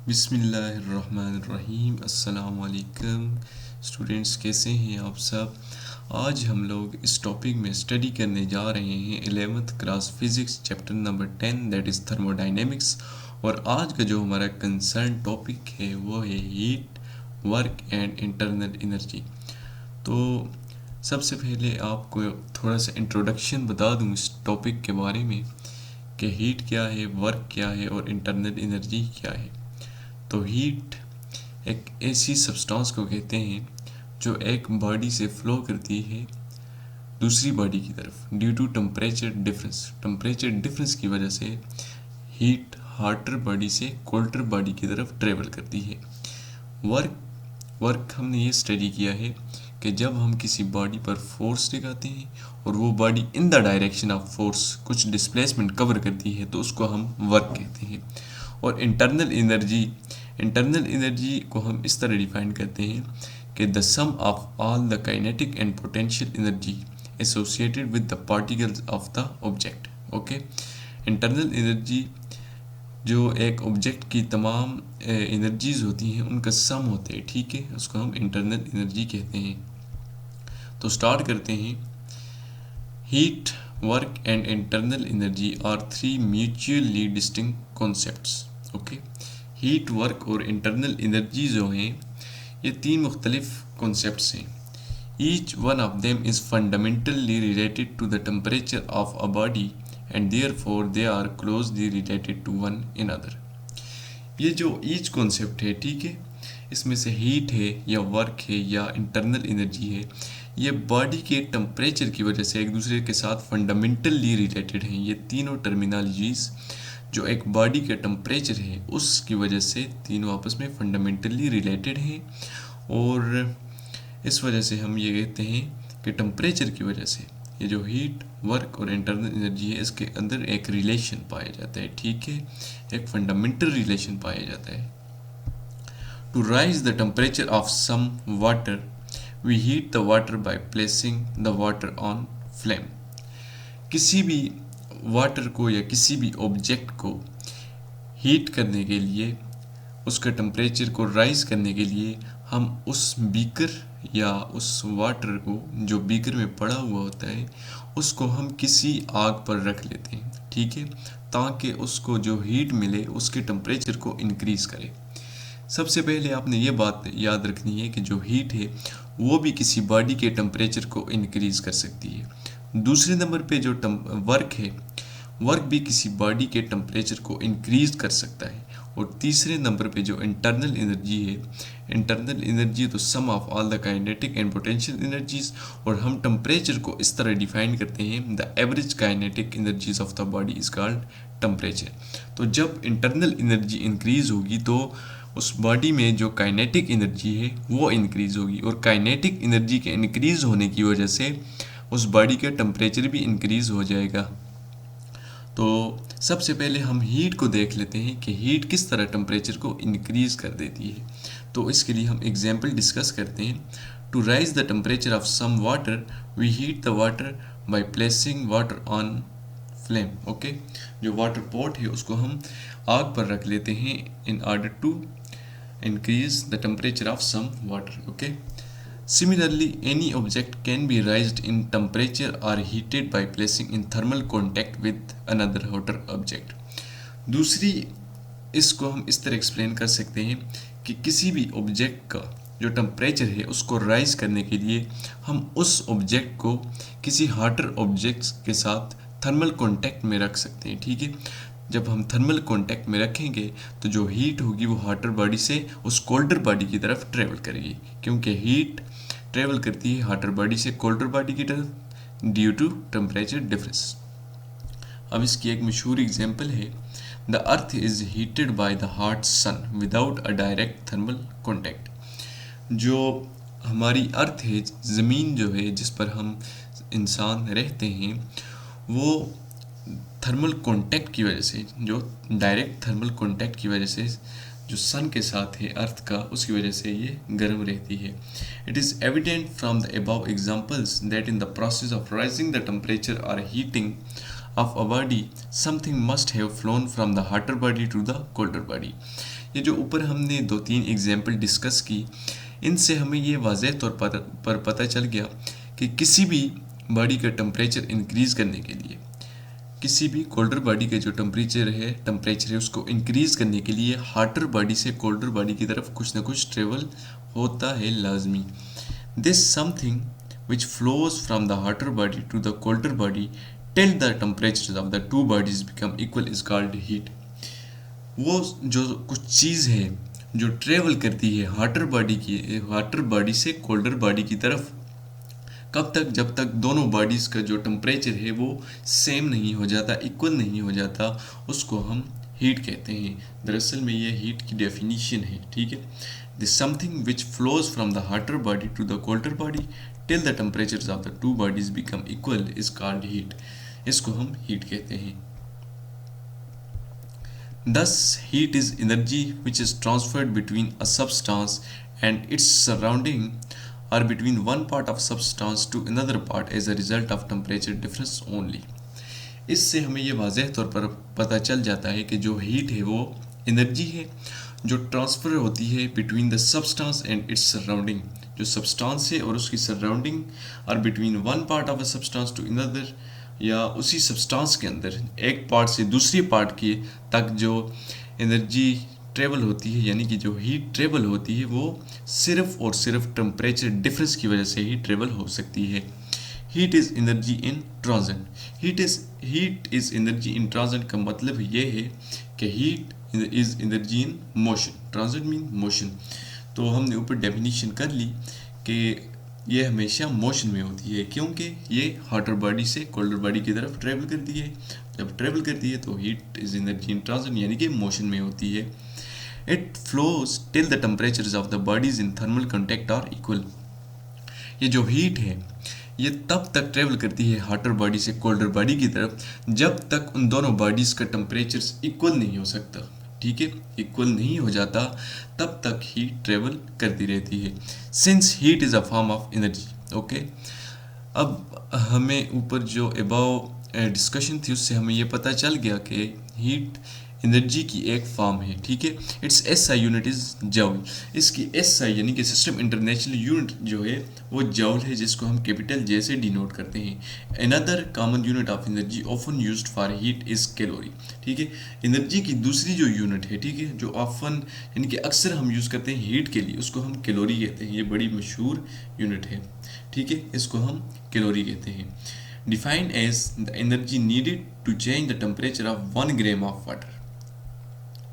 बिस्मिल्लाहिर्रहमानिर्रहीम। अस्सलाम वालेकुम स्टूडेंट्स, कैसे हैं आप सब। आज हम लोग इस टॉपिक में स्टडी करने जा रहे हैं 11th class physics chapter number 10 that is thermodynamics. और आज का जो हमारा कंसर्न टॉपिक है वो है heat, work and internal energy. तो सबसे पहले आपको थोड़ा सा इंट्रोडक्शन बता दूं इस टॉपिक के बारे में कि हीट क्या है, वर्क क्या है और इंटरनल एनर्जी क्या है। तो हीट एक ऐसी सब्सटेंस को कहते हैं जो एक बॉडी से फ्लो करती है दूसरी बॉडी की तरफ due to temperature difference. Temperature difference की वजह से हीट हॉटर बॉडी से कोल्डर बॉडी की तरफ ट्रेवल करती है। वर्क हमने ये स्टडी किया है कि जब हम किसी बॉडी पर फोर्स लगाते हैं और वो body in the direction of force कुछ डिस्प्लेसमेंट कवर करती है तो उसको हम वर्क कहते हैं। और इंटरनल एनर्जी को हम इस तरह डिफाइन करते हैं कि the sum of all the kinetic and potential energy associated with the particles of the object. Okay, internal energy जो एक ऑब्जेक्ट की तमाम एनर्जीज होती हैं उनका सम होते हैं, ठीक है, उसको हम इंटरनल एनर्जी कहते हैं। तो स्टार्ट करते हैं। Heat, work and internal energy are three mutually distinct concepts. Okay, heat, work और इंटरनल एनर्जी जो हैं ये तीन मुख्तलिफ कॉन्सेप्ट्स हैं। Each one of them is fundamentally related to the temperature of a body and therefore they are closely related to one another. ये जो each concept है, ठीक है, इसमें से हीट है या वर्क है या इंटरनल एनर्जी है, ये बॉडी के टेम्परेचर की वजह से एक दूसरे के साथ फंडामेंटली रिलेटेड हैं। ये तीनों टर्मिनोलॉजीज़ जो एक बॉडी का टेम्परेचर है उसकी वजह से तीनों आपस में फंडामेंटली रिलेटेड हैं। और इस वजह से हम ये कहते हैं कि टेम्परेचर की वजह से ये जो हीट, वर्क और इंटरनल एनर्जी है इसके अंदर एक रिलेशन पाया जाता है, ठीक है, एक फंडामेंटल रिलेशन पाया जाता है। To raise the temperature of some water we heat the water by placing the water on flame. किसी भी वाटर को या किसी भी ऑब्जेक्ट को हीट करने के लिए, उसका टेम्परेचर को राइज करने के लिए हम उस बीकर या उस वाटर को जो बीकर में पड़ा हुआ होता है उसको हम किसी आग पर रख लेते हैं, ठीक है, ताकि उसको जो हीट मिले उसके टेम्परेचर को इंक्रीज करे। सबसे पहले आपने ये बात याद रखनी है कि जो हीट है वो भी किसी बॉडी के टेम्परेचर को इंक्रीज कर सकती है। दूसरे नंबर पे जो वर्क है, वर्क भी किसी बॉडी के टेम्परेचर को इंक्रीज कर सकता है। और तीसरे नंबर पे जो इंटरनल एनर्जी है, इंटरनल एनर्जी तो sum of all the kinetic and potential energies. और हम टेम्परेचर को इस तरह डिफाइन करते हैं, the average kinetic energies of the body is called temperature. तो जब इंटरनल एनर्जी इंक्रीज होगी तो उस बॉडी में जो काइनेटिक एनर्जी है वो इंक्रीज होगी, और काइनेटिक एनर्जी के इंक्रीज होने की वजह से उस बॉडी का टेम्परेचर भी इंक्रीज हो जाएगा। तो सबसे पहले हम हीट को देख लेते हैं कि हीट किस तरह टेम्परेचर को इंक्रीज कर देती है। तो इसके लिए हम एग्जांपल डिस्कस करते हैं। To raise the temperature of some water we heat the water by placing water on flame. Okay, जो वाटर पॉट है उसको हम आग पर रख लेते हैं in order to increase the temperature of some water. Okay, similarly any object can be raised in temperature or heated by placing in thermal contact with another hotter object. दूसरी इसको हम इस तरह एक्सप्लेन कर सकते हैं कि किसी भी ऑब्जेक्ट का जो टेम्परेचर है उसको राइज करने के लिए हम उस ऑब्जेक्ट को किसी हॉटर ऑब्जेक्ट के साथ थर्मल कॉन्टैक्ट में रख सकते हैं, ठीक है। जब हम थर्मल कॉन्टैक्ट में रखेंगे तो जो हीट होगी वो हॉटर बॉडी से उस कोल्डर बॉडी की तरफ ट्रेवल करेगी, क्योंकि हीट ट्रेवल करती है हॉटर बॉडी से कोल्डर बॉडी की तरफ ड्यू टू टेम्परेचर डिफरेंस। अब इसकी एक मशहूर एग्जांपल है, the earth is heated by the hot sun without a direct thermal contact. जो हमारी अर्थ है, ज़मीन जो है जिस पर हम इंसान रहते हैं, वो थर्मल कॉन्टैक्ट की वजह से, जो डायरेक्ट थर्मल कॉन्टैक्ट की वजह से जो सन के साथ है अर्थ का, उसकी वजह से ये गर्म रहती है। It is evident from the above examples that in the process of raising the temperature और heating of a body something must have flown from the hotter body to the colder body. ये जो ऊपर हमने 2-3 example discuss की, इनसे हमें ये वाज़ेह तौर पर पता चल गया कि किसी भी बॉडी का टेम्परेचर इंक्रीज़ करने के लिए, किसी भी कोल्डर बॉडी का जो टेम्परेचर है उसको इंक्रीज़ करने के लिए हार्टर बॉडी से कोल्डर बॉडी की तरफ कुछ ना कुछ ट्रेवल होता है लाजमी। This something which flows from the hotter body to the colder body till the temperatures of the two bodies become equal is called heat। वो जो कुछ चीज़ है जो ट्रेवल करती है हार्टर बॉडी से कोल्डर बॉडी की तरफ, कब तक? जब तक दोनों बॉडीज़ का जो टेम्परेचर है वो सेम नहीं हो जाता, इक्वल नहीं हो जाता, उसको हम हीट कहते हैं। दरअसल में ये हीट की डेफिनीशन है, ठीक है। This something which flows from the hotter body to the colder body till the temperatures of the two bodies become equal is called heat. इसको हम हीट कहते हैं। Thus, heat is energy which is transferred between a substance and its surrounding or between one part of substance to another part as a result of temperature difference only। इससे हमें ये वाज़ेह तौर पर पता चल जाता है कि जो हीट है वो एनर्जी है जो ट्रांसफ़र होती है between the substance and its surrounding, जो सब्सटेंस है और उसकी सराउंडिंग, और between one part of a substance to another, या उसी सब्सटेंस के अंदर एक पार्ट से दूसरी पार्ट की तक जो एनर्जी ट्रेवल होती है, यानी कि जो हीट ट्रेवल होती है वो सिर्फ और सिर्फ टेम्परेचर डिफरेंस की वजह से ही ट्रेवल हो सकती है। Heat is energy in transit. Heat is energy in transit का मतलब ये है कि heat is energy in motion. Transit mean motion. तो हमने ऊपर डेफिनीशन कर ली कि ये हमेशा मोशन में होती है, क्योंकि ये हॉटर बॉडी से कोल्डर बॉडी की तरफ ट्रेवल करती है। जब ट्रेवल करती है तो heat is energy in transit, यानी कि मोशन में होती है। It flows till the temperatures of the bodies in thermal contact are equal. ये जो हीट है ये तब तक ट्रेवल करती है हॉटर बॉडी से कोल्डर बॉडी की तरफ जब तक उन दोनों बॉडीज़ का टेम्परेचर इक्वल नहीं हो सकता, ठीक है, इक्वल नहीं हो जाता, तब तक हीट ट्रेवल करती रहती है। Since heat is a form of energy. Okay, अब हमें ऊपर जो अबाव डिस्कशन थी उससे हमें ये पता चल गया कि हीट एनर्जी की एक फॉर्म है, ठीक है। It's SI unit is joule. इसकी एसआई यानी कि सिस्टम इंटरनेशनल यूनिट जो है वो जूल है, जिसको हम कैपिटल जे से डिनोट करते हैं। Another common unit of energy often used for heat is calorie, ठीक है। एनर्जी की दूसरी जो यूनिट है, ठीक है, जो ऑफन यानी कि अक्सर हम यूज़ करते हैं हीट के लिए, उसको हम कैलोरी कहते हैं। ये बड़ी मशहूर यूनिट है, ठीक है, इसको हम कैलोरी कहते हैं। Defined as the energy needed to change the temperature of 1 gram of water,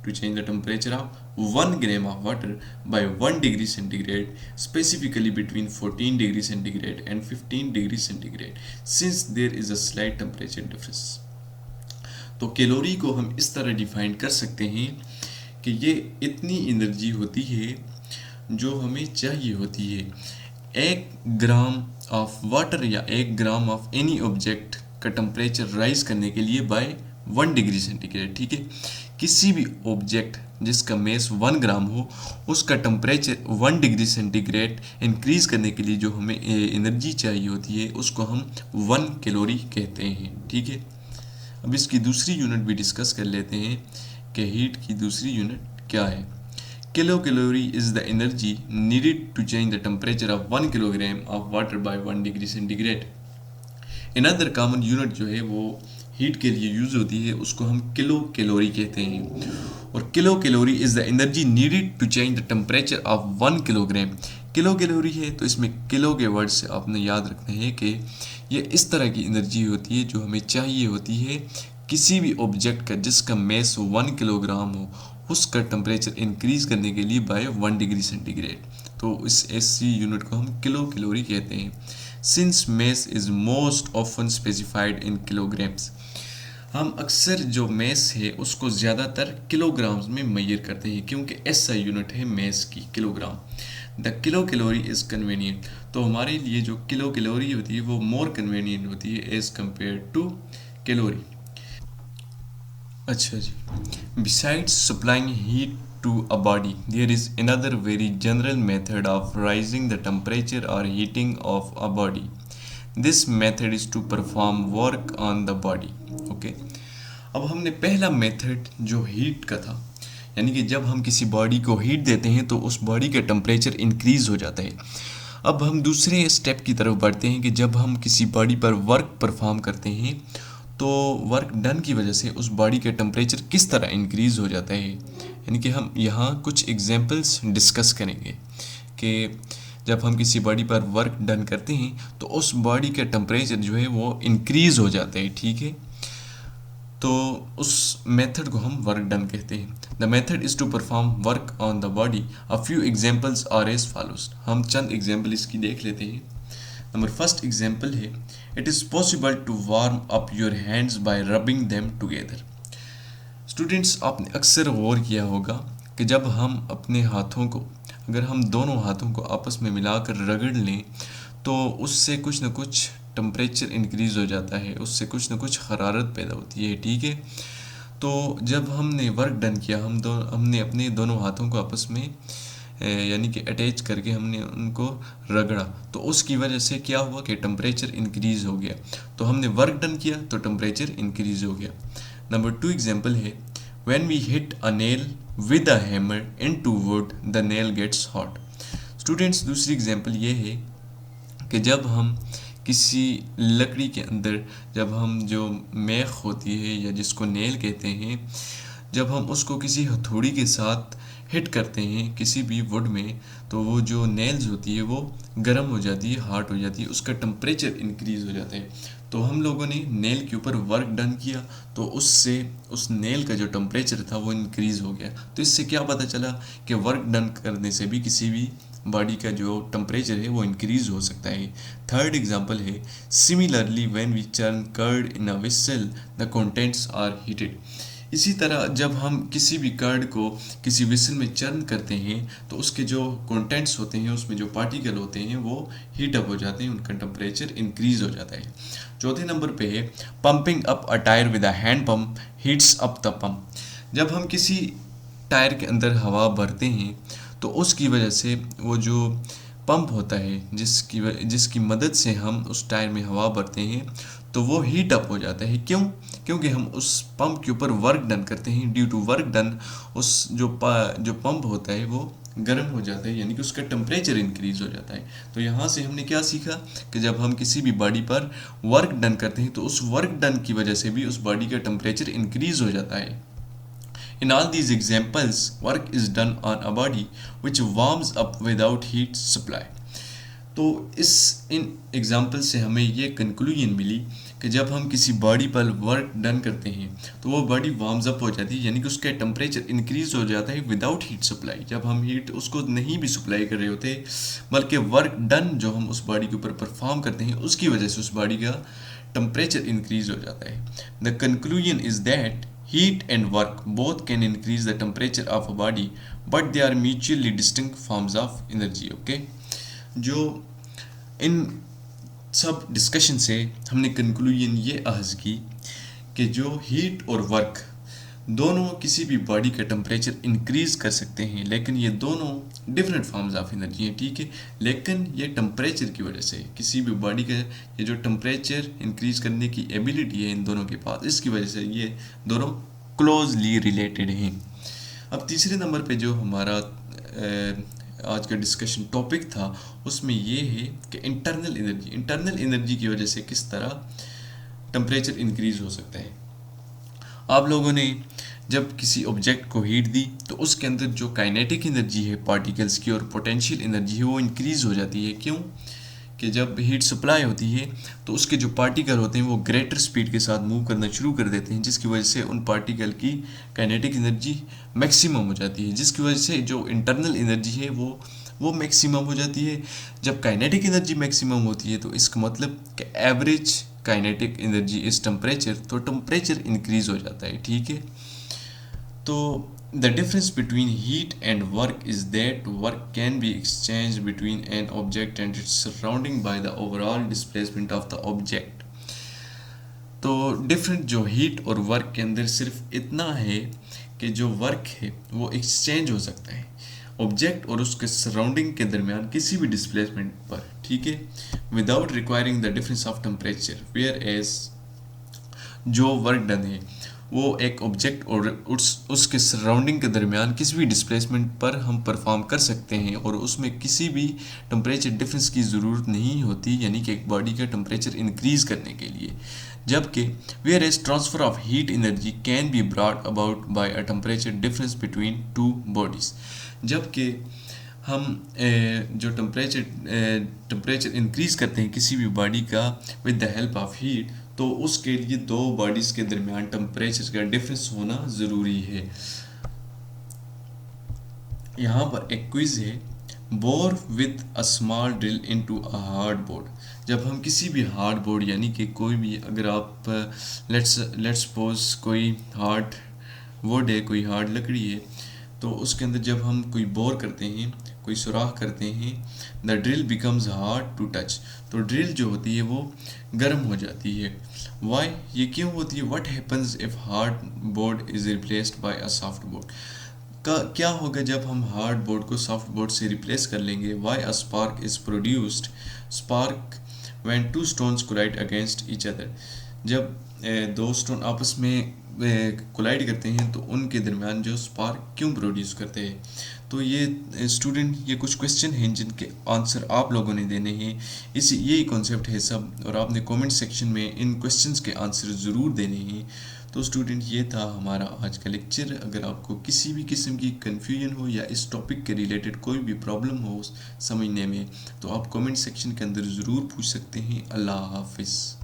to change the temperature of 1 gram of water by 1 degree centigrade, specifically between 14 degree centigrade and 15 degree centigrade, since there is a slight temperature difference। तो calorie को हम इस तरह define कर सकते हैं कि ये इतनी एनर्जी होती है जो हमें चाहिए होती है 1 ग्राम ऑफ वाटर या 1 ग्राम ऑफ एनी ऑब्जेक्ट का टेम्परेचर राइज करने के लिए बाय 1 डिग्री सेंटीग्रेड, ठीक है। किसी भी ऑब्जेक्ट जिसका मेस 1 ग्राम हो उसका टेम्परेचर 1 डिग्री सेंटीग्रेड इंक्रीज करने के लिए जो हमें एनर्जी चाहिए होती है उसको हम 1 कैलोरी कहते हैं, ठीक है। अब इसकी दूसरी यूनिट भी डिस्कस कर लेते हैं कि हीट की दूसरी यूनिट क्या है। Calorie is the energy needed to change the temperature of 1 kilogram of water by 1 degree centigrade. Another common unit जो है वो हीट के लिए यूज़ होती है, उसको हम किलो कैलोरी कहते हैं। और kilo calorie is the energy needed to change the temperature of 1 kilogram. Kilo calorie है तो इसमें किलो के वर्ड से आपने याद रखना है कि ये इस तरह की एनर्जी होती है जो हमें चाहिए होती है किसी भी ऑब्जेक्ट का जिसका मेस 1 किलोग्राम हो उसका टेम्परेचर इंक्रीज करने के लिए बाय 1 डिग्री सेंटीग्रेड। तो इस ऐसी यूनिट को हम किलो कैलोरी कहते हैं। Since mess is most often specified in kilograms, हम अक्सर जो मेस है उसको ज़्यादातर किलोग्राम्स में मेजर करते हैं क्योंकि ऐसा यूनिट है मेस की, kilogram. The kilo calorie is convenient, तो हमारे लिए जो किलो कैलोरी होती है वो मोर कन्वीनियंट होती है एज़ कम्पेयर टू कैलोरी। अच्छा जी, besides supplying heat to a body, there is another very general method of rising the temperature or heating of a body. This method is to perform work on the body. Okay, अब हमने पहला method जो heat का था यानी कि जब हम किसी बॉडी को हीट देते हैं तो उस बॉडी का टेम्परेचर इंक्रीज़ हो जाता है। अब हम दूसरे स्टेप की तरफ बढ़ते हैं कि जब हम किसी बॉडी पर वर्क परफॉर्म करते हैं तो वर्क डन की वजह से उस बॉडी का टेम्परेचर किस तरह इंक्रीज़ हो जाता है। यानी कि हम यहाँ कुछ एग्जांपल्स डिस्कस करेंगे कि जब हम किसी बॉडी पर वर्क डन करते हैं तो उस बॉडी का टेम्परेचर जो है वो इंक्रीज़ हो जाता है, ठीक है। तो उस मेथड को हम वर्क डन कहते हैं। The method is to perform work on the body. A few examples are as follows. हम चंद एग्जाम्पल इसकी देख लेते हैं। नंबर फर्स्ट एग्जाम्पल है, it is possible to warm up your hands by rubbing them together. Students, आपने अक्सर गौर किया होगा कि जब हम अपने हाथों को, अगर हम दोनों हाथों को आपस में मिलाकर रगड़ लें तो उससे कुछ न कुछ टेम्परेचर इंक्रीज़ हो जाता है, उससे कुछ न कुछ हरारत पैदा होती है, ठीक है। तो जब हमने वर्क डन किया, हमने अपने दोनों हाथों को आपस में यानी कि अटैच करके हमने उनको रगड़ा, तो उसकी वजह से क्या हुआ कि टेम्परेचर इंक्रीज़ हो गया। तो हमने वर्क डन किया तो टेम्परेचर इंक्रीज़ हो गया। नंबर 2 एग्जाम्पल है, when we hit a nail with a hammer into wood the nail gets hot. Students, दूसरी एग्जाम्पल ये है कि जब हम किसी लकड़ी के अंदर, जब हम जो मेख होती है या जिसको नेल कहते हैं, जब हम उसको किसी हथौड़ी के साथ हिट करते हैं किसी भी वुड में, तो वो जो नेल्स होती है वो गर्म हो जाती है, हार्ड हो जाती है, उसका टेम्परेचर इंक्रीज़ हो जाता है। तो हम लोगों ने नेल के ऊपर वर्क डन किया तो उससे उस नेल का जो टेम्परेचर था वो इंक्रीज़ हो गया। तो इससे क्या पता चला कि वर्क डन करने से भी किसी भी बॉडी का जो टेम्परेचर है वो इंक्रीज़ हो सकता है। थर्ड एग्जांपल है, similarly when we churn curd in a vessel the contents are heated. इसी तरह जब हम किसी भी कर्ड को किसी विसल में चर्न करते हैं तो उसके जो कंटेंट्स होते हैं, उसमें जो पार्टिकल होते हैं वो हीट अप हो जाते हैं, उनका टेम्परेचर इंक्रीज हो जाता है। चौथे नंबर पे है, pumping up a tyre with a hand pump heats up the pump. जब हम किसी टायर के अंदर हवा भरते हैं तो उसकी वजह से वो जो पंप होता है जिसकी मदद से हम उस टायर में हवा भरते हैं तो वो हीट अप हो जाता है। क्यों? क्योंकि हम उस पंप के ऊपर वर्क डन करते हैं। ड्यू टू वर्क डन उस जो पंप होता है वो गर्म हो जाता है, यानी कि उसका टेम्परेचर इंक्रीज हो जाता है। तो यहाँ से हमने क्या सीखा कि जब हम किसी भी बॉडी पर वर्क डन करते हैं तो उस वर्क डन की वजह से भी उस बॉडी का टेम्परेचर इंक्रीज हो जाता है। In all these examples, work is done on a body which warms up without heat supply. तो इन एग्जाम्पल से हमें ये कंक्लूजन मिली कि जब हम किसी बॉडी पर वर्क डन करते हैं तो वो बॉडी वार्म्स अप हो जाती है, यानी कि उसका टेम्परेचर इंक्रीज हो जाता है विदाउट हीट सप्लाई। जब हम हीट उसको नहीं भी सप्लाई कर रहे होते, बल्कि वर्क डन जो हम उस बॉडी के ऊपर परफॉर्म करते हैं उसकी वजह से उस बॉडी का टेम्परेचर इंक्रीज हो जाता है। The conclusion is that heat and work both can increase the temperature of a body, but they are mutually distinct forms of energy. Okay, जो इन सब डिस्कशन से हमने कंक्लूजन ये अहज़ की कि जो हीट और वर्क दोनों किसी भी बॉडी का टेम्परेचर इंक्रीज़ कर सकते हैं, लेकिन ये दोनों डिफरेंट फॉर्म्स ऑफ एनर्जी हैं, ठीक है। लेकिन ये टेम्परेचर की वजह से किसी भी बॉडी का ये जो टेम्परेचर इंक्रीज़ करने की एबिलिटी है इन दोनों के पास, इसकी वजह से ये दोनों क्लोजली रिलेटेड हैं। अब तीसरे नंबर पे जो हमारा आज का डिस्कशन टॉपिक था उसमें ये है कि इंटरनल एनर्जी की वजह से किस तरह टेम्परेचर इंक्रीज़ हो सकता है। आप लोगों ने जब किसी ऑब्जेक्ट को हीट दी तो उसके अंदर जो काइनेटिक एनर्जी है पार्टिकल्स की और पोटेंशियल एनर्जी है वो इंक्रीज़ हो जाती है। क्यों? कि जब हीट सप्लाई होती है तो उसके जो पार्टिकल होते हैं वो ग्रेटर स्पीड के साथ मूव करना शुरू कर देते हैं, जिसकी वजह से उन पार्टिकल की काइनेटिक एनर्जी मैक्सिमम हो जाती है, जिसकी वजह से जो इंटरनल एनर्जी है वो मैक्सिमम हो जाती है। जब काइनेटिक एनर्जी मैक्सिमम होती है तो इसका मतलब कि एवरेज काइनेटिक एनर्जी इस टेम्परेचर, तो टेम्परेचर इंक्रीज हो जाता है, ठीक है। तो the difference between heat and work is that work can be exchanged between an object and its surrounding by the overall displacement of the object. तो different जो हीट और वर्क के अंदर सिर्फ इतना है कि जो वर्क है वो एक्सचेंज हो सकता है ऑब्जेक्ट और उसके सराउंडिंग के दरमियान किसी भी डिस्प्लेसमेंट पर, ठीक है, without requiring the difference of temperature, whereas जो वर्क डन है वो एक ऑब्जेक्ट और उसके सराउंडिंग के दरमियान किसी भी डिस्प्लेसमेंट पर हम परफॉर्म कर सकते हैं और उसमें किसी भी टेम्परेचर डिफरेंस की ज़रूरत नहीं होती, यानी कि एक बॉडी का टेम्परेचर इंक्रीज़ करने के लिए। जबकि whereas transfer of heat energy can be brought about by a temperature difference between two bodies. जबकि हम जो टेम्परेचर इंक्रीज़ करते हैं किसी भी बॉडी का with the help of heat, तो उसके लिए दो बॉडीज़ के दरमियान टेम्परेचर का डिफरेंस होना ज़रूरी है। यहाँ पर एक क्विज है, bore with a small drill into a hard board. जब हम किसी भी हार्ड बोर्ड, यानी कि कोई भी, अगर आप लेट्स सपोज कोई हार्ड वुड है, कोई हार्ड लकड़ी है, तो उसके अंदर जब हम कोई बोर करते हैं, कोई सुराख करते हैं, the drill becomes hard to touch, तो ड्रिल जो होती है वो गर्म हो जाती है। वाई, ये क्यों होती है? What happens if hard board is replaced by a soft board, का क्या होगा जब हम हार्ड बोर्ड को सॉफ्ट बोर्ड से रिप्लेस कर लेंगे? Why a spark is produced, spark when two stones collide against each other, जब दो स्टोन आपस में कोलाइड करते हैं तो उनके दरमियान जो स्पार्क क्यों प्रोड्यूस करते हैं? तो ये स्टूडेंट, ये कुछ क्वेश्चन हैं जिनके आंसर आप लोगों ने देने हैं। इसी यही कॉन्सेप्ट है सब, और आपने कमेंट सेक्शन में इन क्वेश्चंस के आंसर ज़रूर देने हैं। तो स्टूडेंट, ये था हमारा आज का लेक्चर। अगर आपको किसी भी किस्म की कन्फ्यूजन हो या इस टॉपिक के रिलेटेड कोई भी प्रॉब्लम हो समझने में, तो आप कमेंट सेक्शन के अंदर ज़रूर पूछ सकते हैं। अल्लाह हाफिज़।